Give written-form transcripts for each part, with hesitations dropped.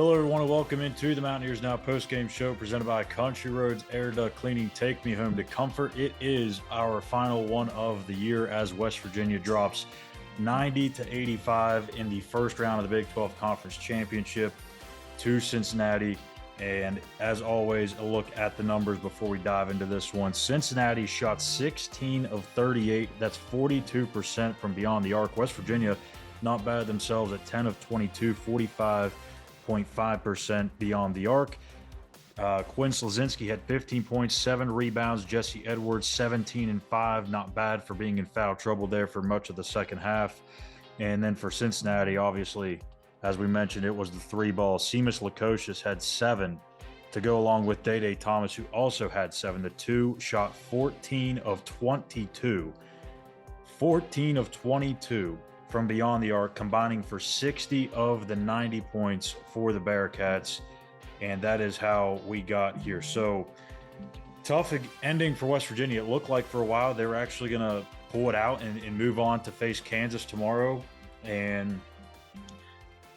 Hello, everyone, and welcome into the Mountaineers Now postgame show presented by Country Roads Air Duct Cleaning. Take me home to comfort. It is our final one of the year as West Virginia drops 90-85 in the first round of the Big 12 Conference Championship to Cincinnati. And as always, a look at the numbers before we dive into this one. Cincinnati shot 16 of 38. That's 42% from beyond the arc. West Virginia, not bad themselves at 10 of 22, 45.5% beyond the arc. Quinn Slazinski had 15 points, 7 rebounds. Jesse Edwards, 17 and 5. Not bad for being in foul trouble there for much of the second half. And then for Cincinnati, obviously, as we mentioned, it was the three ball. Seamus Lukosius had 7 to go along with Day Thomas, who also had 7. The two shot 14 of 22. 14 of 22 from beyond the arc, combining for 60 of the 90 points for the Bearcats. And that is how we got here. So tough ending for West Virginia. It looked like for a while they were actually going to pull it out and move on to face Kansas tomorrow. And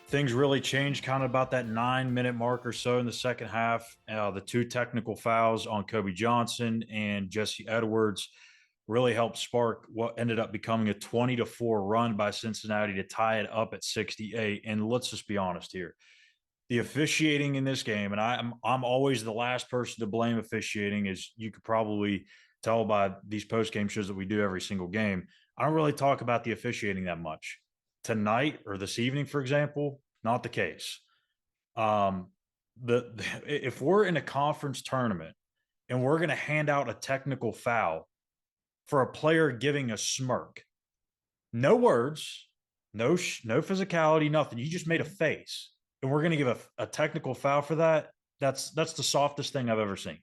things really changed kind of about that 9-minute mark or so in the second half. The two technical fouls on Kobe Johnson and Jesse Edwards really helped spark what ended up becoming a 20-4 run by Cincinnati to tie it up at 68. And let's just be honest here. The officiating in this game, and I'm always the last person to blame officiating, as you could probably tell by these post-game shows that we do every single game. I don't really talk about the officiating that much. Tonight or this evening, for example, not the case. If we're in a conference tournament and we're going to hand out a technical foul for a player giving a smirk, no words, no physicality, nothing. You just made a face, and we're going to give a technical foul for that. That's the softest thing I've ever seen.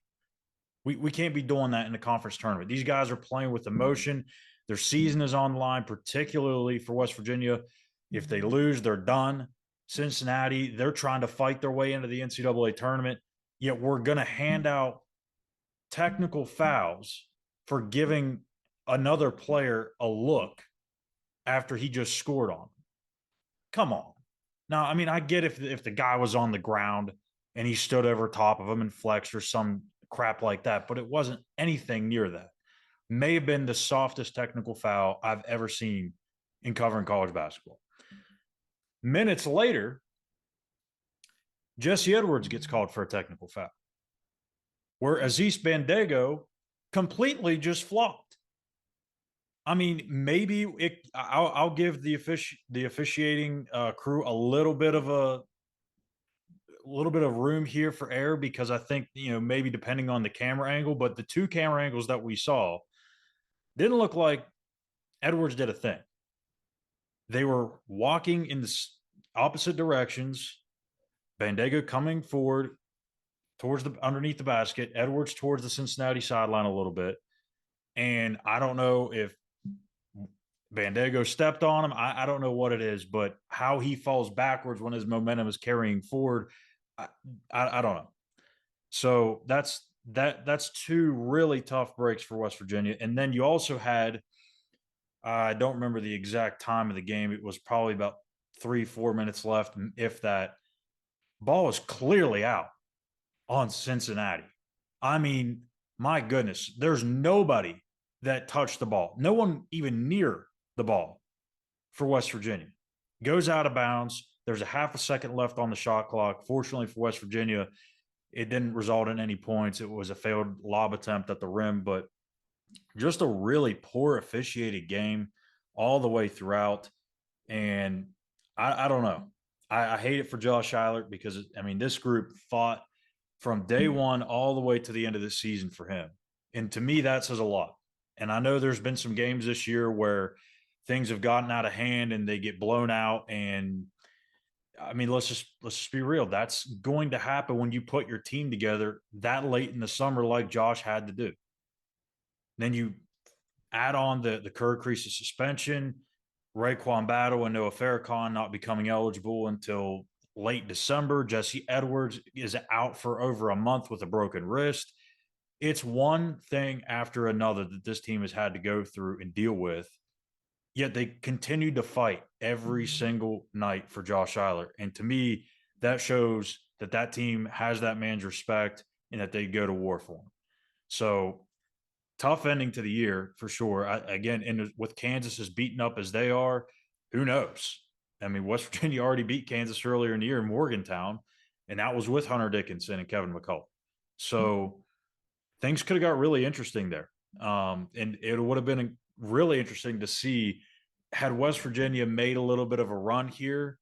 We can't be doing that in a conference tournament. These guys are playing with emotion. Their season is on the line, particularly for West Virginia. If they lose, they're done. Cincinnati, they're trying to fight their way into the NCAA tournament, yet we're going to hand out technical fouls for giving another player a look after he just scored on them. Come on. Now, I mean, I get if the guy was on the ground and he stood over top of him and flexed or some crap like that, but it wasn't anything near that. May have been the softest technical foul I've ever seen in covering college basketball. Minutes later, Jesse Edwards gets called for a technical foul, where Aziz Bandaogo completely just flopped. I mean, maybe I'll give the officiating crew a little bit of room here for error, because I think, maybe depending on the camera angle, but the two camera angles that we saw didn't look like Edwards did a thing. They were walking in the opposite directions. Bandaogo coming forward towards underneath the basket, Edwards towards the Cincinnati sideline a little bit. And I don't know if Bandaogo stepped on him. I don't know what it is, but how he falls backwards when his momentum is carrying forward, I don't know. So that's two really tough breaks for West Virginia. And then you also had, I don't remember the exact time of the game. It was probably about 3-4 minutes left, if that. Ball was clearly out on Cincinnati. I mean, my goodness, there's nobody that touched the ball. No one even near the ball for West Virginia. Goes out of bounds. There's a half a second left on the shot clock. Fortunately for West Virginia, it didn't result in any points. It was a failed lob attempt at the rim, but just a really poor officiated game all the way throughout. And I don't know. I hate it for Josh Schuyler, because, this group fought from day one all the way to the end of the season for him. And to me, that says a lot. And I know there's been some games this year where things have gotten out of hand and they get blown out. And let's just be real. That's going to happen when you put your team together that late in the summer, like Josh had to do. Then you add on the Kerr Kriisa suspension, Raekwon Battle and Noah Farrakhan not becoming eligible until late December. Jesse Edwards is out for over a month with a broken wrist. It's one thing after another that this team has had to go through and deal with. Yet they continued to fight every single night for Josh Schuyler. And to me, that shows that that team has that man's respect and that they go to war for him. So tough ending to the year for sure. Again, with Kansas as beaten up as they are, who knows? I mean, West Virginia already beat Kansas earlier in the year in Morgantown, and that was with Hunter Dickinson and Kevin McCullough. So things could have got really interesting there. And it would have been really interesting to see, had West Virginia made a little bit of a run here,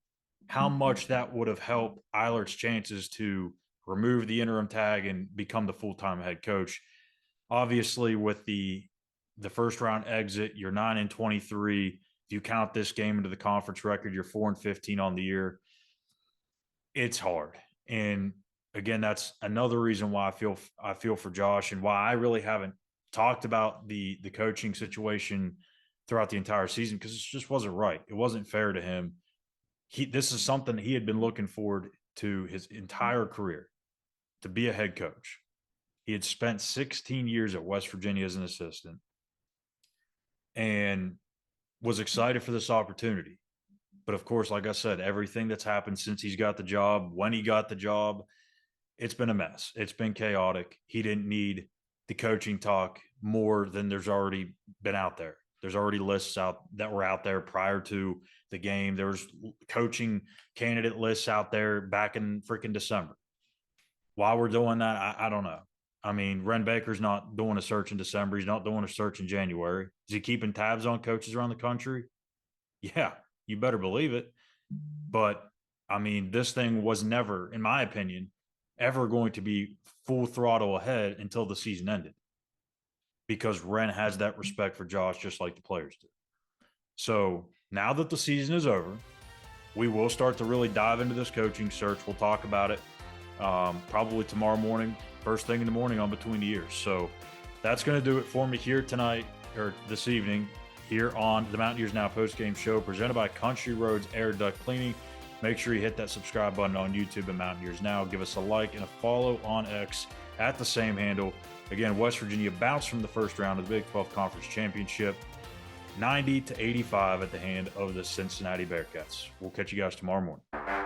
how much that would have helped Eilert's chances to remove the interim tag and become the full-time head coach. Obviously, with the first round exit, you're 9-23. If you count this game into the conference record, you're 4-15 on the year. It's hard. And again, that's another reason why I feel for Josh, and why I really haven't talked about the coaching situation throughout the entire season, because it just wasn't right. It wasn't fair to him. This is something he had been looking forward to his entire career, to be a head coach. He had spent 16 years at West Virginia as an assistant and was excited for this opportunity. But of course, like I said, everything that's happened since he's got the job, when he got the job, it's been a mess. It's been chaotic. He didn't need the coaching talk more than there's already been out there. There's already lists out that were out there prior to the game. There was coaching candidate lists out there back in freaking December. Why we're doing that, I don't know. I mean, Ren Baker's not doing a search in December. He's not doing a search in January. Is he keeping tabs on coaches around the country? Yeah, you better believe it. But, I mean, this thing was never, in my opinion, ever going to be full throttle ahead until the season ended, because Ren has that respect for Josh just like the players do. So now that the season is over, we will start to really dive into this coaching search. We'll talk about it probably tomorrow morning, first thing in the morning on Between the Years. So that's going to do it for me here tonight, or this evening, here on the Mountaineers Now postgame show presented by Country Roads Air Duct Cleaning. Make sure you hit that subscribe button on YouTube at Mountaineers Now. Give us a like and a follow on X at the same handle. Again, West Virginia bounced from the first round of the Big 12 Conference Championship, 90-85 at the hand of the Cincinnati Bearcats. We'll catch you guys tomorrow morning.